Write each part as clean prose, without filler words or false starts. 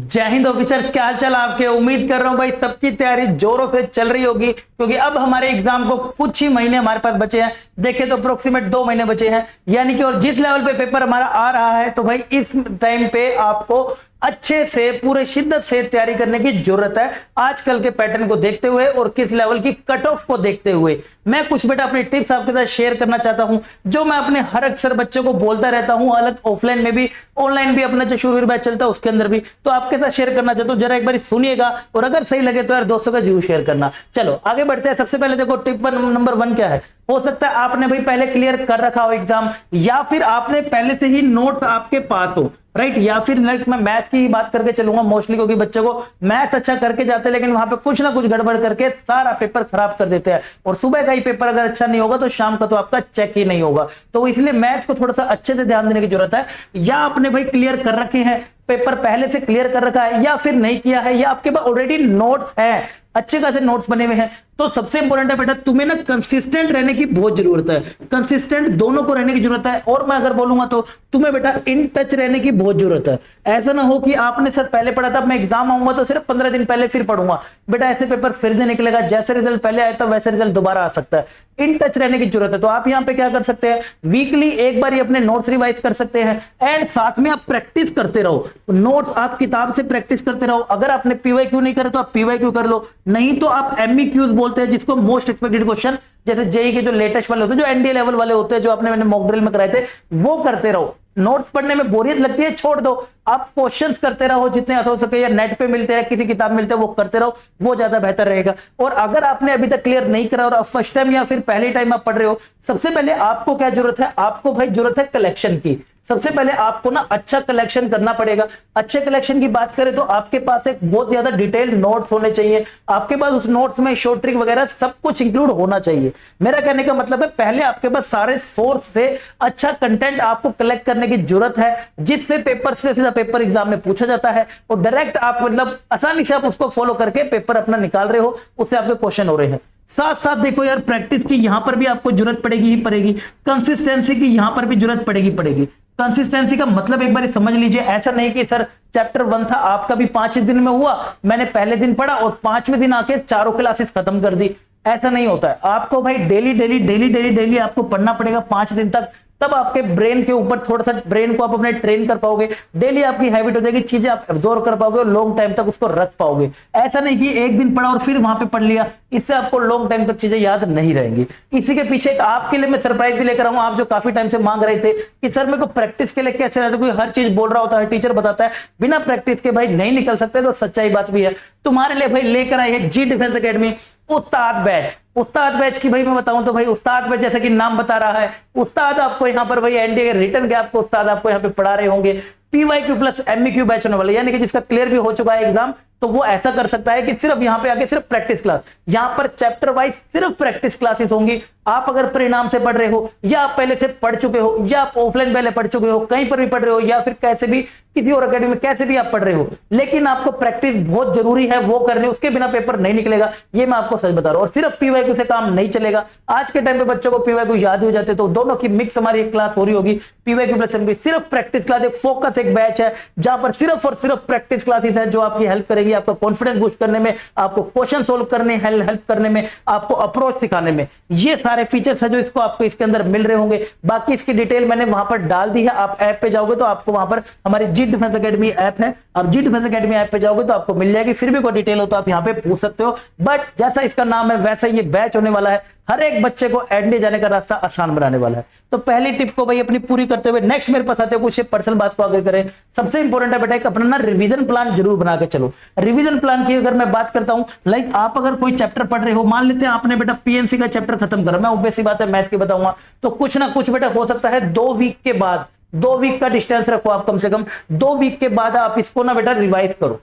जय हिंद ऑफिसर्स, क्या हाल चाल आपके। उम्मीद कर रहा हूं भाई सबकी तैयारी जोरों से चल रही होगी, क्योंकि अब हमारे एग्जाम को कुछ ही महीने हमारे पास बचे हैं। देखें तो अप्रोक्सीमेट 2 महीने बचे हैं, यानी कि और जिस लेवल पे पेपर हमारा आ रहा है तो भाई इस टाइम पे आपको अच्छे से पूरे शिद्दत से तैयारी करने की जरूरत है। आजकल के पैटर्न को देखते हुए और किस लेवल की कट ऑफ को देखते हुए मैं कुछ बेटा अपनी टिप्स आपके साथ शेयर करना चाहता हूं, जो मैं अपने हर अक्सर बच्चों को बोलता रहता हूं, अलग ऑफलाइन में भी, ऑनलाइन भी, अपना जो शूरवीर बैच चलता है उसके अंदर भी, तो आपके साथ शेयर करना चाहता हूं। जरा एक बार सुनिएगा और अगर सही लगे तो यार दोस्तों का जरूर शेयर करना। चलो आगे बढ़ते हैं। सबसे पहले देखो टिप नंबर 1 क्या है। हो सकता है आपने भाई पहले क्लियर कर रखा हो एग्जाम, या फिर आपने पहले से ही नोट्स आपके पास हो, राइट। या फिर मैं मैथ्स की बात करके चलूंगा मोस्टली, क्योंकि बच्चों को मैथ्स अच्छा करके जाते हैं लेकिन वहां पे कुछ ना कुछ गड़बड़ करके सारा पेपर खराब कर देते हैं, और सुबह का ही पेपर अगर अच्छा नहीं होगा तो शाम का तो आपका चेक ही नहीं होगा। तो इसलिए मैथ्स को थोड़ा सा अच्छे से ध्यान देने की जरूरत है। या आपने भाई क्लियर कर रखे हैं, पेपर पहले से क्लियर कर रखा है, या फिर नहीं किया है, या आपके पास ऑलरेडी नोट्स है, अच्छे खासे नोट्स बने हुए हैं, तो सबसे इंपॉर्टेंट है बेटा तुम्हें ना कंसिस्टेंट रहने की बहुत जरूरत है। कंसिस्टेंट दोनों को रहने की जरूरत है, और मैं अगर बोलूंगा तो तुम्हें बेटा इन टच रहने की बहुत जरूरत है। ऐसा ना हो कि आपने सर पहले पढ़ा था, मैं एग्जाम आऊंगा तो सिर्फ 15 दिन पहले फिर पढ़ूंगा, बेटा ऐसे पेपर फिर से निकलेगा। जैसे रिजल्ट पहले आया था वैसे रिजल्ट दोबारा आ सकता है। इन टच रहने की जरूरत है। तो आप यहां पे क्या कर सकते हैं, वीकली एक बार ही अपने नोट्स रिवाइज कर सकते हैं, एंड साथ में आप प्रैक्टिस करते रहो। नोट्स आप किताब से प्रैक्टिस करते रहो। अगर आपने पीवाईक्यू नहीं करे तो आप पीवाईक्यू कर लो, नहीं तो आप एमईक्यूज बोलते हैं जिसको मोस्ट एक्सपेक्टेड क्वेश्चन, जैसे जेई के जो लेटेस्ट वाले होते हैं, जो एनडीए लेवल वाले होते हैं, जो आपने मैंने मॉक ड्रिल में कराए थे, वो करते रहो। नोट्स पढ़ने में बोरियत लगती है, छोड़ दो, आप क्वेश्चंस करते रहो जितने हो सके, या नेट पे मिलते हैं, किसी किताब मिलते हैं, वो करते रहो, वो ज्यादा बेहतर रहेगा। और अगर आपने अभी तक क्लियर नहीं करा और अब फर्स्ट टाइम या फिर पहली टाइम आप पढ़ रहे हो, सबसे पहले आपको क्या जरूरत है, आपको भाई जरूरत है कलेक्शन की। सबसे पहले आपको ना अच्छा कलेक्शन करना पड़ेगा। अच्छे कलेक्शन की बात करें तो आपके पास एक बहुत ज्यादा डिटेल नोट्स होने चाहिए। आपके पास उस नोट्स में शॉर्ट ट्रिक वगैरह सब कुछ इंक्लूड होना चाहिए। मेरा कहने का मतलब है पहले आपके पास सारे सोर्स से अच्छा कंटेंट आपको कलेक्ट करने की जरूरत है, जिससे पेपर से सीधा पेपर एग्जाम में पूछा जाता है, और डायरेक्ट आप मतलब आसानी से आप उसको फॉलो करके पेपर अपना निकाल रहे हो, उससे आपके क्वेश्चन हो रहे हैं। साथ साथ देखो यार, प्रैक्टिस की यहां पर भी आपको जरूरत पड़ेगी ही पड़ेगी, कंसिस्टेंसी की यहां पर भी जरूरत पड़ेगी। कंसिस्टेंसी का मतलब एक बार समझ लीजिए, ऐसा नहीं कि सर चैप्टर 1 था आपका भी 5 दिन में हुआ, मैंने पहले दिन पढ़ा और 5वें दिन आके चारों क्लासेस खत्म कर दी। ऐसा नहीं होता है। आपको भाई डेली आपको पढ़ना पड़ेगा 5 दिन तक, तब आपके ब्रेन के ऊपर थोड़ा सा ब्रेन को आप अपने ट्रेन कर पाओगे। डेली आपकी हैबिट हो जाएगी, चीजें आप एब्जॉर्व कर पाओगे और लॉन्ग टाइम तक उसको रख पाओगे। ऐसा नहीं कि एक दिन पढ़ा और फिर वहां पे पढ़ लिया, इससे आपको लॉन्ग टाइम तक चीजें याद नहीं रहेंगी। इसी के पीछे एक आपके लिए मैं सरप्राइज भी लेकर आऊं। आप जो काफी टाइम से मांग रहे थे कि सर मेरे को प्रैक्टिस के लिए कैसे रहता, कोई हर चीज बोल रहा होता है, टीचर बताता है, बिना प्रैक्टिस के भाई नहीं निकल सकते, तो सच्चाई बात भी है। तुम्हारे लिए भाई लेकर आए हैं जी डिफेंस एकेडमी उस्ताद बैच। उस्ताद बैच की भाई मैं बताऊं तो भाई उस्ताद बैच जैसे कि नाम बता रहा है, उस्ताद आपको यहाँ पर भाई एनडीए रिटर्न के आपको उस्ताद आपको यहाँ पे पढ़ा रहे होंगे। पीवाईक्यू प्लस एमईक्यू बैच होने वाले, यानी कि जिसका क्लियर भी हो चुका है एग्जाम, तो वो ऐसा कर सकता है कि सिर्फ यहाँ पे आके सिर्फ प्रैक्टिस क्लास, यहाँ पर चैप्टर वाइज सिर्फ प्रैक्टिस क्लासेस होंगी। आप अगर परिणाम से पढ़ रहे हो, या आप पहले से पढ़ चुके हो, या आप ऑफलाइन पहले पढ़ चुके हो, कहीं पर भी पढ़ रहे हो, या फिर कैसे भी किसी और अकेडमी में कैसे भी आप पढ़ रहे हो, लेकिन आपको प्रैक्टिस बहुत जरूरी है, वो करनी, उसके बिना पेपर नहीं निकलेगा। ये मैं आपको सच बता रहा हूं। और सिर्फ पीवाईक्यू से काम नहीं चलेगा। आज के टाइम पे बच्चों को पीवाईक्यू याद हो जाते, तो दोनों की मिक्स हमारी एक क्लास हो रही होगी, पीवाईक्यू प्लस एमईक्यू, सिर्फ प्रैक्टिस क्लास, एक फोकस एक बैच है जहां पर सिर्फ और सिर्फ प्रैक्टिस क्लासेस है, जो आपकी हेल्प करेगी आपका कॉन्फिडेंस बूस्ट करने में, आपको क्वेश्चन सोल्व करने हेल्प करने में, आपको अप्रोच सिखाने में। ये सारे फीचर्स है जो इसको आपको इसके अंदर मिल रहे होंगे। बाकी इसकी डिटेल मैंने वहां पर डाल दी है। आप ऐप पे जाओगे तो आपको वहां पर हमारी जी डिफेंस एकेडमी ऐप है, आप जी डिफेंस एकेडमी ऐप पे जाओगे तो आपको मिल जाएगी। फिर भी कोई डिटेल हो तो आप यहाँ पे पूछ सकते हो, बट जैसा इसका नाम है वैसा ये बैच होने वाला है। हर एक बच्चे को एनडीए जाने का रास्ता आसान बनाने वाला है। तो पहली टिप को भाई अपनी पूरी करते हुए नेक्स्ट मेरे पास आते हो, कुछ पर्सनल बात को आगे करें। सबसे इंपॉर्टेंट है बेटा अपना ना रिवीजन प्लान जरूर बना के चलो। रिवीजन प्लान की अगर मैं बात करता हूं, लाइक आप अगर कोई चैप्टर पढ़ रहे हो, मान लेते हैं आपने बेटा पीएनसी का चैप्टर खत्म करा, मैं ऑब्वियस सी बात है मैथ्स की बताऊंगा, तो कुछ ना कुछ बेटा हो सकता है 2 वीक के बाद, 2 वीक का डिस्टेंस रखो आप, कम से कम 2 वीक के बाद आप इसको ना बेटा रिवाइज करो।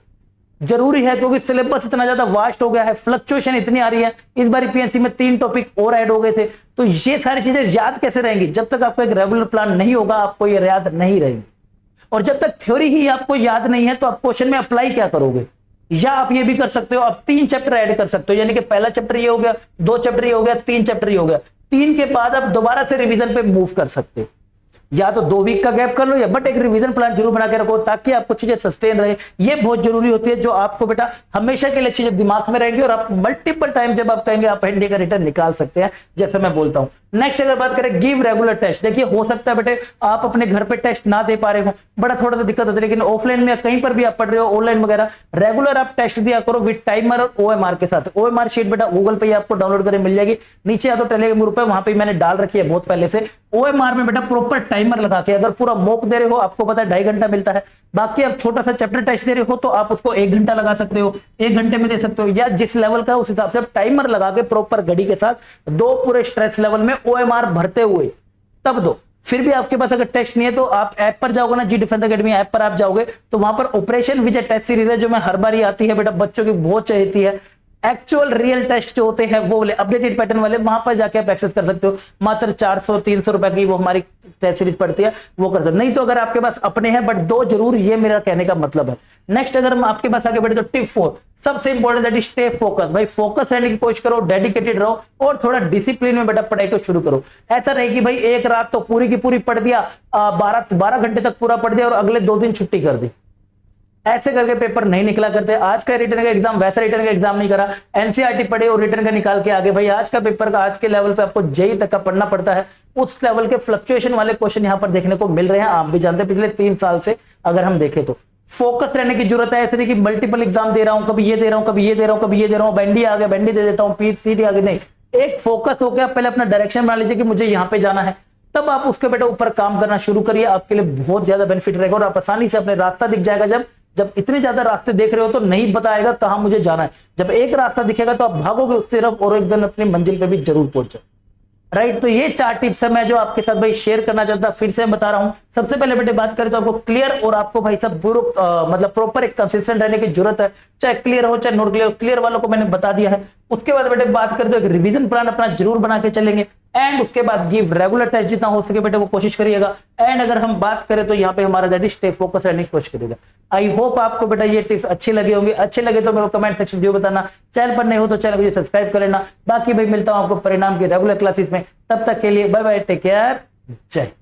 जरूरी है, क्योंकि सिलेबस इतना ज्यादा वास्ट हो गया है, फ्लक्चुएशन इतनी आ रही है। इस बार पीएनसी में 3 टॉपिक और ऐड हो गए थे, तो ये सारी चीजें याद कैसे रहेंगी जब तक आपका एक रेगुलर प्लान नहीं होगा, आपको ये याद नहीं रहेगी। और जब तक थ्योरी ही आपको याद नहीं है तो आप क्वेश्चन में अप्लाई क्या करोगे। या आप ये भी कर सकते हो, आप 3 चैप्टर ऐड कर सकते हो, यानी कि पहला चैप्टर ये हो गया, 2 चैप्टर ये हो गया, 3 चैप्टर ये हो गया। 3 के बाद आप दोबारा से रिवीजन पे मूव कर सकते हो। या तो 2 वीक का गैप कर लो, या बट एक रिवीजन प्लान जरूर बना के रखो ताकि आपको चीजें सस्टेन रहे। ये बहुत जरूरी होती है, जो आपको बेटा हमेशा के लिए चीजें दिमाग में रहेंगी और आप मल्टीपल टाइम जब आप कहेंगे आप एनडीए का रिटर्न निकाल सकते हैं, जैसे मैं बोलता हूं। नेक्स्ट अगर बात करें गिव रेगुलर टेस्ट, देखिए हो सकता है बेटे आप अपने घर पे टेस्ट ना दे पा रहे हो, बड़ा थोड़ा सा दिक्कत होती है, लेकिन ऑफलाइन में कहीं पर भी आप पढ़ रहे हो ऑनलाइन वगैरह, रेगुलर आप टेस्ट दिया करो विद टाइमर और ओएमआर के साथ। ओएमआर शीट बेटा गूगल पे आपको डाउनलोड करके मिल जाएगी, नीचे या तो टेलीग्राम ग्रुप है वहां पे मैंने डाल रखी है बहुत पहले से। ओएमआर में बेटा प्रॉपर टाइमर लगा के, अगर पूरा मॉक दे रहे हो आपको पता है 2.5 घंटा मिलता है, बाकी आप छोटा सा चैप्टर टेस्ट दे रहे हो तो आप उसको 1 घंटा लगा सकते हो, 1 घंटे में दे सकते हो, या जिस लेवल का उस हिसाब से आप टाइमर लगा के प्रॉपर घड़ी के साथ 2 पूरे स्ट्रेस लेवल में ओएमआर भरते हुए तब दो। फिर भी आपके पास अगर टेस्ट नहीं है तो आप ऐप पर जाओगे ना, जी डिफेंस एकेडमी ऐप पर आप जाओगे तो वहां पर ऑपरेशन विजय टेस्ट सीरीज है जो मैं हर बार ही आती है बेटा, बच्चों की बहुत चाहती है। एक्चुअल रियल टेस्ट जो होते हैं वो वाले अपडेटेड पैटर्न वाले, वहां पर जाके आप एक्सेस कर सकते हो। मात्र 400-300 रुपए की वो हमारी टेस्ट सीरीज पड़ती है, वो कर सकते। नहीं तो अगर आपके पास अपने हैं बट 2 जरूर, ये मेरा कहने का मतलब है। नेक्स्ट अगर हम आपके पास आगे बढ़े तो टिप 4 सबसे important that is stay focus. भाई फोकस रहने की कोशिश करो, डेडिकेटेड रहो और थोड़ा डिसिप्लिन में बेटा पढ़ाई को शुरू करो। ऐसा नहीं कि भाई एक रात तो पूरी की पूरी पढ़ दिया, 12 घंटे तक पूरा पढ़ दिया और अगले 2 दिन छुट्टी कर दी, ऐसे करके पेपर नहीं निकला करते। आज का रिटर्न का एग्जाम वैसा रिटर्न का एग्जाम नहीं करा, एनसीईआरटी पढ़े और रिटर्न का निकाल के आगे। भाई आज का पेपर का आज के लेवल पे आपको जेई तक का पढ़ना पड़ता है, उस लेवल के फ्लक्चुएशन वाले क्वेश्चन यहां पर देखने को मिल रहे हैं, आप भी जानते हैं पिछले 3 साल से अगर हम देखें तो। फोकस रहने की जरूरत है, ऐसे नहीं कि मल्टीपल एग्जाम दे रहा हूं, कभी ये दे रहा हूं, कभी ये दे रहा हूं, कभी ये दे रहा हूं, बैंडी आ गया बैंडी दे देता हूं, पीसीटी आ गया, नहीं। एक फोकस होकर आप पहले अपना डायरेक्शन बना लीजिए कि मुझे यहां पे जाना है, तब आप उसके बेटा ऊपर काम करना शुरू करिए, आपके लिए बहुत ज्यादा बेनिफिट रहेगा और आप आसानी से अपने रास्ता दिख जाएगा। जब इतने ज्यादा रास्ते देख रहे हो तो नहीं बताएगा कहां मुझे जाना है, जब एक रास्ता दिखेगा तो आप भागोगे उस तरफ और एक दिन अपनी मंजिल पे भी जरूर पहुंचो। राइट, तो ये 4 टिप्स है मैं जो आपके साथ भाई शेयर करना चाहता, फिर से बता रहा हूं। सबसे पहले बेटे बात करें तो आपको क्लियर और आपको भाई सब मतलब प्रॉपर एक कंसिस्टेंट रहने की जरूरत है, चाहे क्लियर हो चाहे नोट क्लियर। क्लियर वालों को मैंने बता दिया है। उसके बाद बेटे बात करें तो एक रिवीजन प्लान अपना जरूर बना के चलेंगे, एंड उसके बाद गिव रेगुलर टेस्ट जितना हो सके बेटे वो कोशिश करिएगा। एंड अगर हम बात करें तो यहाँ पे हमारा दैट इज स्टे फोकस रहने की कोशिश करिएगा। आई होप आपको बेटा ये टिप्स अच्छी लगी होंगी, अच्छे लगे तो मेरे को कमेंट सेक्शन में बताना। चैनल पर नहीं हो तो चैनल को सब्सक्राइब कर लेना। बाकी भाई मिलता हूं आपको परिणाम की रेगुलर क्लासेस में, तब तक के लिए बाय बाय, टेक केयर, जय।